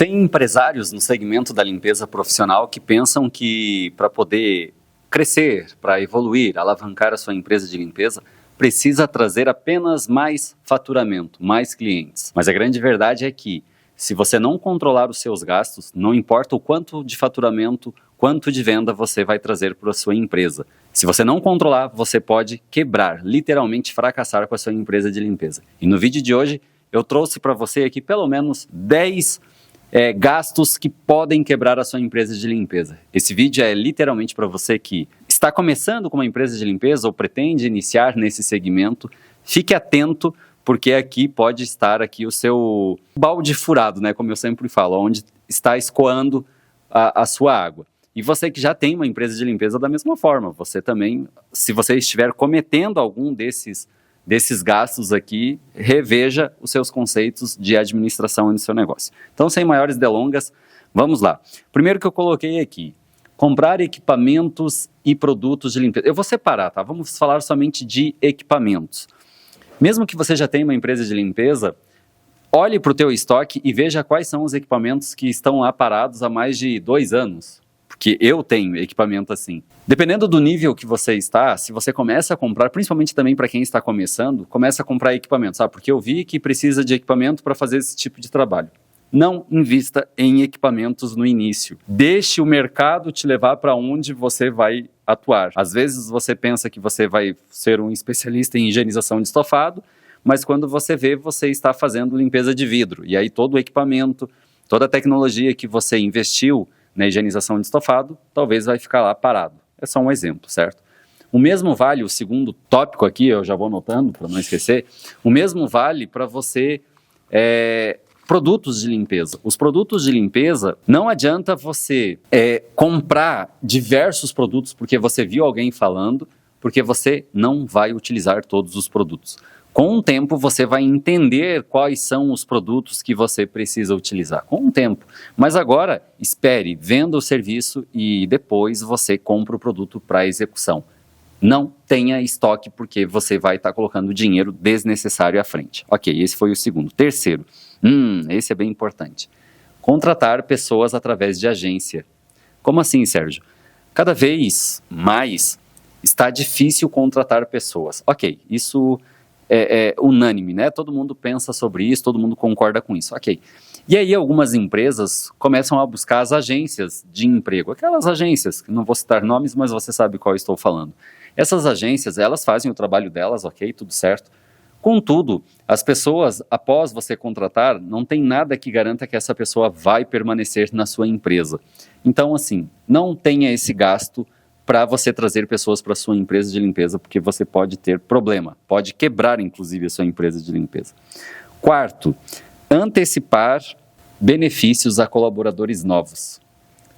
Tem empresários no segmento da limpeza profissional que pensam que para poder crescer, para evoluir, alavancar a sua empresa de limpeza, precisa trazer apenas mais faturamento, mais clientes. Mas a grande verdade é que, se você não controlar os seus gastos, não importa o quanto de faturamento, quanto de venda você vai trazer para a sua empresa. Se você não controlar, você pode quebrar, literalmente fracassar com a sua empresa de limpeza. E no vídeo de hoje, eu trouxe para você aqui pelo menos 10 gastos que podem quebrar a sua empresa de limpeza. Esse vídeo é literalmente para você que está começando com uma empresa de limpeza ou pretende iniciar nesse segmento. Fique atento, porque aqui pode estar aqui o seu balde furado, né? Como eu sempre falo, onde está escoando a sua água. E você que já tem uma empresa de limpeza da mesma forma, você também, se você estiver cometendo algum desses gastos aqui, reveja os seus conceitos de administração no seu negócio. Então, sem maiores delongas, vamos lá. Primeiro que eu coloquei aqui, comprar equipamentos e produtos de limpeza. Eu vou separar, tá? Vamos falar somente de equipamentos. Mesmo que você já tenha uma empresa de limpeza, olhe para o teu estoque e veja quais são os equipamentos que estão lá parados há mais de 2 anos. Porque eu tenho equipamento assim. Dependendo do nível que você está, se você começa a comprar, principalmente também para quem está começando, começa a comprar equipamento, sabe? Porque eu vi que precisa de equipamento para fazer esse tipo de trabalho. Não invista em equipamentos no início. Deixe o mercado te levar para onde você vai atuar. Às vezes você pensa que você vai ser um especialista em higienização de estofado, mas quando você vê, você está fazendo limpeza de vidro. E aí todo o equipamento, toda a tecnologia que você investiu na higienização de estofado, talvez vai ficar lá parado. É só um exemplo, certo? O mesmo vale, o segundo tópico aqui, eu já vou anotando para não esquecer, o mesmo vale para você, produtos de limpeza. Os produtos de limpeza, não adianta você comprar diversos produtos porque você viu alguém falando, porque você não vai utilizar todos os produtos. Com o tempo, você vai entender quais são os produtos que você precisa utilizar. Com o tempo. Mas agora, espere, venda o serviço e depois você compra o produto para execução. Não tenha estoque porque você vai estar colocando dinheiro desnecessário à frente. Ok, esse foi o segundo. Terceiro, esse é bem importante. Contratar pessoas através de agência. Como assim, Sérgio? Cada vez mais está difícil contratar pessoas. Ok, isso é unânime, né? Todo mundo pensa sobre isso, todo mundo concorda com isso, ok. E aí algumas empresas começam a buscar as agências de emprego, aquelas agências, não vou citar nomes, mas você sabe qual eu estou falando. Essas agências, elas fazem o trabalho delas, ok, tudo certo. Contudo, as pessoas, após você contratar, não tem nada que garanta que essa pessoa vai permanecer na sua empresa. Então, assim, não tenha esse gasto para você trazer pessoas para a sua empresa de limpeza, porque você pode ter problema, pode quebrar, inclusive, a sua empresa de limpeza. Quarto, antecipar benefícios a colaboradores novos.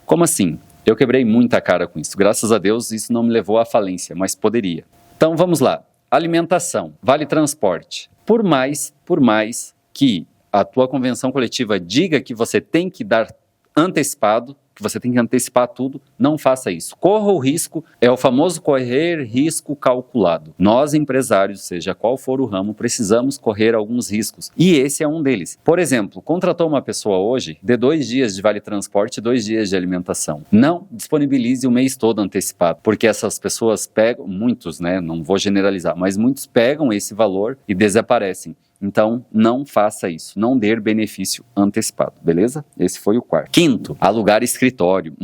Como assim? Eu quebrei muita cara com isso. Graças a Deus, isso não me levou à falência, mas poderia. Então, vamos lá. Alimentação, vale transporte. Por mais que a tua convenção coletiva diga que você tem que dar antecipado, que você tem que antecipar tudo, não faça isso. Corra o risco, é o famoso correr risco calculado. Nós, empresários, seja qual for o ramo, precisamos correr alguns riscos. E esse é um deles. Por exemplo, contratou uma pessoa hoje, dê 2 dias de vale transporte e 2 dias de alimentação. Não disponibilize o mês todo antecipado, porque essas pessoas pegam, muitos, né, não vou generalizar, mas muitos pegam esse valor e desaparecem. Então, não faça isso. Não dê benefício antecipado, beleza? Esse foi o quarto. Quinto, alugar escritório.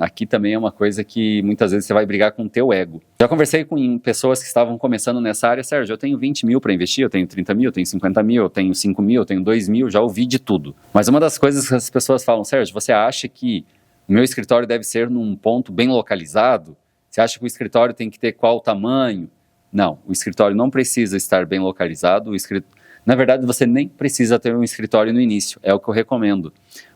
Aqui também é uma coisa que muitas vezes você vai brigar com o teu ego. Já conversei com pessoas que estavam começando nessa área. Sérgio, eu tenho 20 mil para investir, eu tenho 30 mil, eu tenho 50 mil, eu tenho 5 mil, eu tenho 2 mil, já ouvi de tudo. Mas uma das coisas que as pessoas falam, Sérgio, você acha que o meu escritório deve ser num ponto bem localizado? Você acha que o escritório tem que ter qual tamanho? Não, o escritório não precisa estar bem localizado, Na verdade, você nem precisa ter um escritório no início, é o que eu recomendo.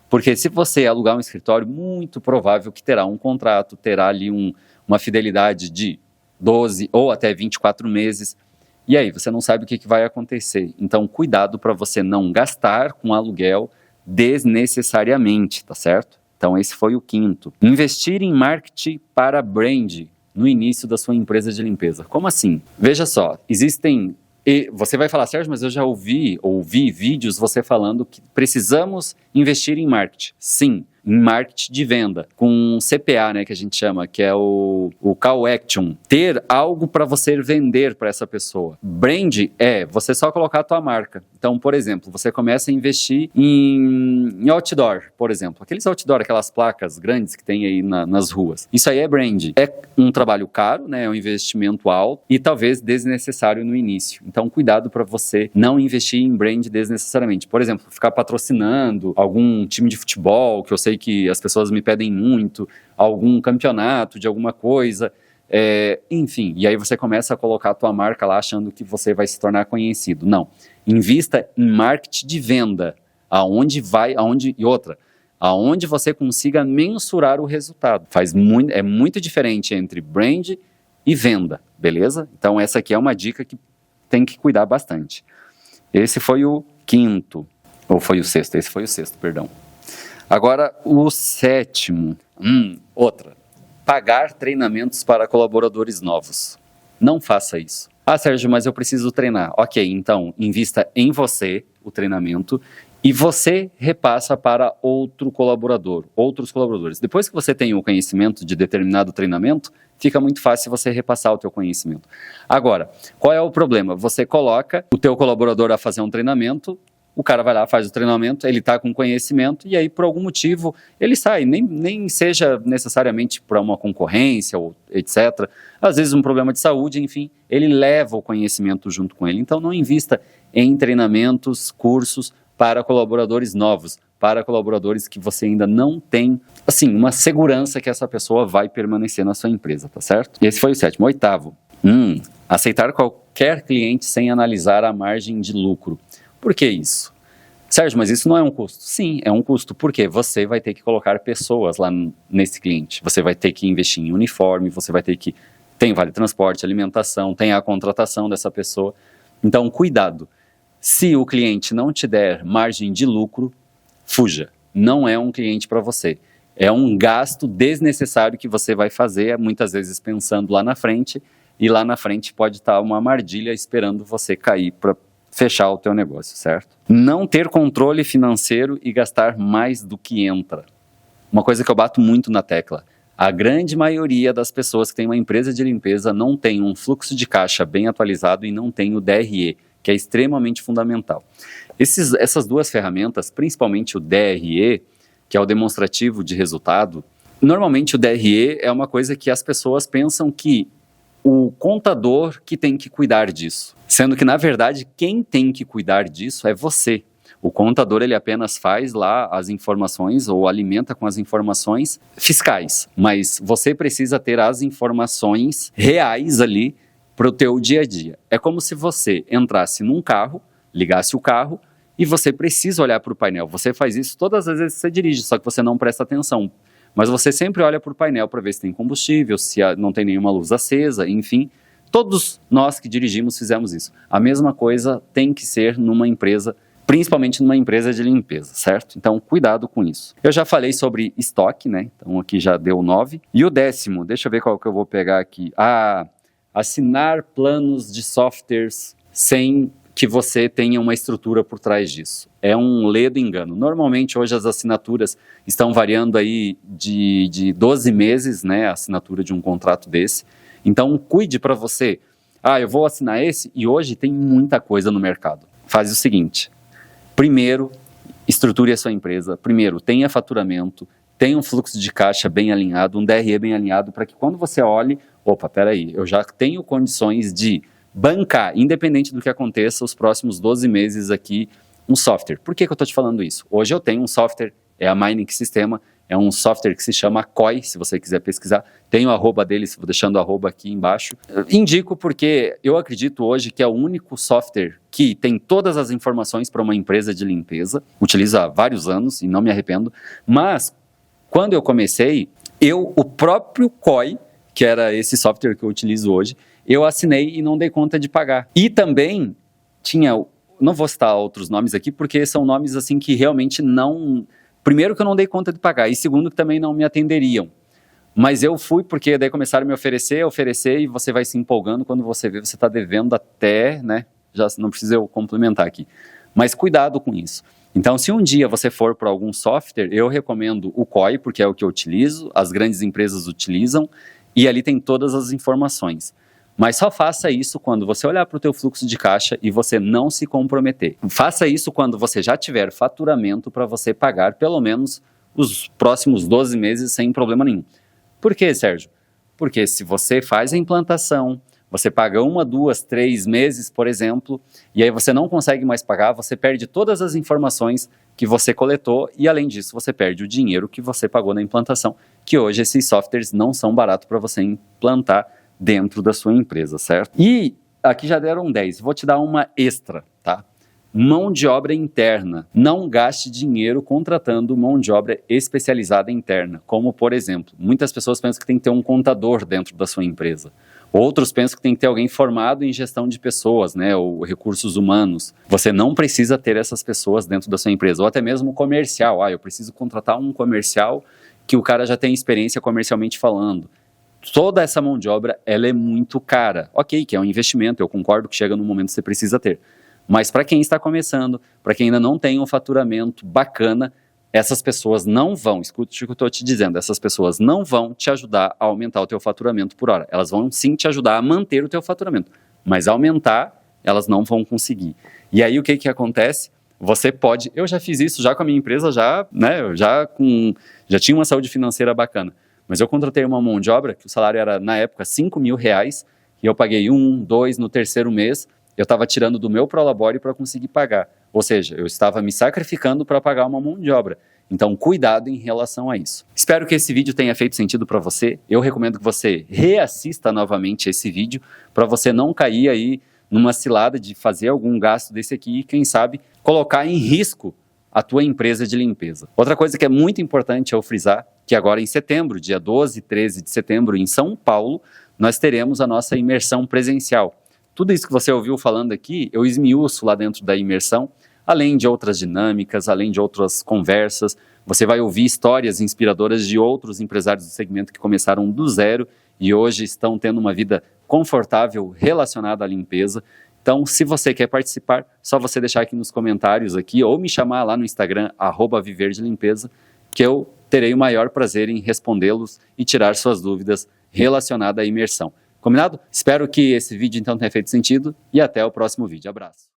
Porque se você alugar um escritório, muito provável que terá um contrato, terá ali uma fidelidade de 12 ou até 24 meses. E aí, você não sabe o que vai acontecer. Então, cuidado para você não gastar com aluguel desnecessariamente, tá certo? Então, esse foi o quinto. Investir em marketing para brand no início da sua empresa de limpeza. Como assim? Veja só, existem E você vai falar, Sérgio, mas eu já ouvi vídeos você falando que precisamos investir em marketing. Sim, em marketing de venda, com CPA, né, que a gente chama, que é o Call Action. Ter algo para você vender para essa pessoa. Brand é você só colocar a tua marca. Então, por exemplo, você começa a investir em outdoor, por exemplo. Aqueles outdoor, aquelas placas grandes que tem aí nas ruas. Isso aí é brand. É um trabalho caro, né, é um investimento alto e talvez desnecessário no início. Então, cuidado para você não investir em brand desnecessariamente. Por exemplo, ficar patrocinando algum time de futebol, que eu sei que as pessoas me pedem muito, algum campeonato de alguma coisa, enfim, e aí você começa a colocar a tua marca lá achando que você vai se tornar conhecido. Não, invista em marketing de venda, aonde você consiga mensurar o resultado. É muito diferente entre brand e venda, beleza? Então essa aqui é uma dica que tem que cuidar bastante. Esse foi o quinto, ou foi o sexto? Esse foi o sexto, perdão. Agora, o sétimo. Outra. Pagar treinamentos para colaboradores novos. Não faça isso. Ah, Sérgio, mas eu preciso treinar. Ok, então, invista em você o treinamento e você repassa para outros colaboradores. Depois que você tem o conhecimento de determinado treinamento, fica muito fácil você repassar o teu conhecimento. Agora, qual é o problema? Você coloca o teu colaborador a fazer um treinamento, o cara vai lá, faz o treinamento, ele está com conhecimento e aí por algum motivo ele sai, nem seja necessariamente para uma concorrência ou etc. Às vezes um problema de saúde, enfim, ele leva o conhecimento junto com ele. Então não invista em treinamentos, cursos para colaboradores novos, para colaboradores que você ainda não tem, assim, uma segurança que essa pessoa vai permanecer na sua empresa, tá certo? Esse foi o sétimo. Oitavo, aceitar qualquer cliente sem analisar a margem de lucro. Por que isso? Sérgio, mas isso não é um custo? Sim, é um custo, porque você vai ter que colocar pessoas lá nesse cliente, você vai ter que investir em uniforme, você vai ter que... Tem vale transporte, alimentação, tem a contratação dessa pessoa. Então, cuidado. Se o cliente não te der margem de lucro, fuja. Não é um cliente para você. É um gasto desnecessário que você vai fazer, muitas vezes pensando lá na frente, e lá na frente pode estar uma armadilha esperando você cair para fechar o teu negócio, certo? Não ter controle financeiro e gastar mais do que entra. Uma coisa que eu bato muito na tecla. A grande maioria das pessoas que tem uma empresa de limpeza não tem um fluxo de caixa bem atualizado e não tem o DRE, que é extremamente fundamental. Essas duas ferramentas, principalmente o DRE, que é o demonstrativo de resultado, normalmente o DRE é uma coisa que as pessoas pensam que o contador que tem que cuidar disso. Sendo que, na verdade, quem tem que cuidar disso é você. O contador, ele apenas faz lá as informações ou alimenta com as informações fiscais. Mas você precisa ter as informações reais ali para o teu dia a dia. É como se você entrasse num carro, ligasse o carro e você precisa olhar para o painel. Você faz isso todas as vezes que você dirige, só que você não presta atenção. Mas você sempre olha para o painel para ver se tem combustível, se não tem nenhuma luz acesa, enfim. Todos nós que dirigimos fizemos isso. A mesma coisa tem que ser numa empresa, principalmente numa empresa de limpeza, certo? Então, cuidado com isso. Eu já falei sobre estoque, né? Então, aqui já deu 9. E o 10º, deixa eu ver qual que eu vou pegar aqui. Assinar planos de softwares sem que você tenha uma estrutura por trás disso. É um ledo engano. Normalmente, hoje, as assinaturas estão variando aí de 12 meses, né, a assinatura de um contrato desse. Então, cuide para você. Eu vou assinar esse e hoje tem muita coisa no mercado. Faz o seguinte. Primeiro, estruture a sua empresa. Primeiro, tenha faturamento, tenha um fluxo de caixa bem alinhado, um DRE bem alinhado, para que quando você olhe, peraí, eu já tenho condições de bancar, independente do que aconteça, os próximos 12 meses aqui, um software. Por que eu estou te falando isso? Hoje eu tenho um software, é a Mining Sistema, é um software que se chama COI, se você quiser pesquisar. Tem o arroba deles, vou deixando o arroba aqui embaixo. Indico porque eu acredito hoje que é o único software que tem todas as informações para uma empresa de limpeza. Utilizo há vários anos e não me arrependo. Mas, quando eu comecei, o próprio COI, que era esse software que eu utilizo hoje, eu assinei e não dei conta de pagar. E também não vou citar outros nomes aqui, porque são nomes assim que realmente não... Primeiro que eu não dei conta de pagar, e segundo que também não me atenderiam. Mas eu fui porque daí começaram a me oferecer, e você vai se empolgando, quando você vê, você está devendo até, né, já não precisa eu complementar aqui. Mas cuidado com isso. Então, se um dia você for para algum software, eu recomendo o COI, porque é o que eu utilizo, as grandes empresas utilizam, e ali tem todas as informações. Mas só faça isso quando você olhar para o teu fluxo de caixa e você não se comprometer. Faça isso quando você já tiver faturamento para você pagar pelo menos os próximos 12 meses sem problema nenhum. Por quê, Sérgio? Porque se você faz a implantação, você paga 1, 2, 3 meses, por exemplo, e aí você não consegue mais pagar, você perde todas as informações que você coletou e, além disso, você perde o dinheiro que você pagou na implantação, que hoje esses softwares não são baratos para você implantar dentro da sua empresa, certo? E aqui já deram 10, vou te dar uma extra, tá? Mão de obra interna. Não gaste dinheiro contratando mão de obra especializada interna, como, por exemplo, muitas pessoas pensam que tem que ter um contador dentro da sua empresa. Outros pensam que tem que ter alguém formado em gestão de pessoas, né, ou recursos humanos. Você não precisa ter essas pessoas dentro da sua empresa, ou até mesmo comercial. Eu preciso contratar um comercial que o cara já tem experiência comercialmente falando. Toda essa mão de obra, ela é muito cara. Ok, que é um investimento, eu concordo que chega num momento que você precisa ter. Mas para quem está começando, para quem ainda não tem um faturamento bacana, essas pessoas não vão, escute o que eu estou te dizendo, essas pessoas não vão te ajudar a aumentar o teu faturamento por hora. Elas vão sim te ajudar a manter o teu faturamento, mas aumentar, elas não vão conseguir. E aí o que acontece? Você pode, eu já fiz isso já com a minha empresa, já tinha uma saúde financeira bacana, mas eu contratei uma mão de obra, que o salário era na época R$5.000, e eu paguei 1, 2 no terceiro mês, eu estava tirando do meu prolabore para conseguir pagar. Ou seja, eu estava me sacrificando para pagar uma mão de obra. Então, cuidado em relação a isso. Espero que esse vídeo tenha feito sentido para você. Eu recomendo que você reassista novamente esse vídeo para você não cair aí numa cilada de fazer algum gasto desse aqui e, quem sabe, colocar em risco a tua empresa de limpeza. Outra coisa que é muito importante eu frisar, que agora em setembro, dia 12 e 13 de setembro, em São Paulo, nós teremos a nossa imersão presencial. Tudo isso que você ouviu falando aqui, eu esmiuço lá dentro da imersão, além de outras dinâmicas, além de outras conversas. Você vai ouvir histórias inspiradoras de outros empresários do segmento que começaram do zero e hoje estão tendo uma vida confortável relacionada à limpeza. Então, se você quer participar, só você deixar aqui nos comentários aqui ou me chamar lá no Instagram, @viverdelimpeza, que eu terei o maior prazer em respondê-los e tirar suas dúvidas relacionadas à imersão. Combinado? Espero que esse vídeo então tenha feito sentido e até o próximo vídeo. Abraço.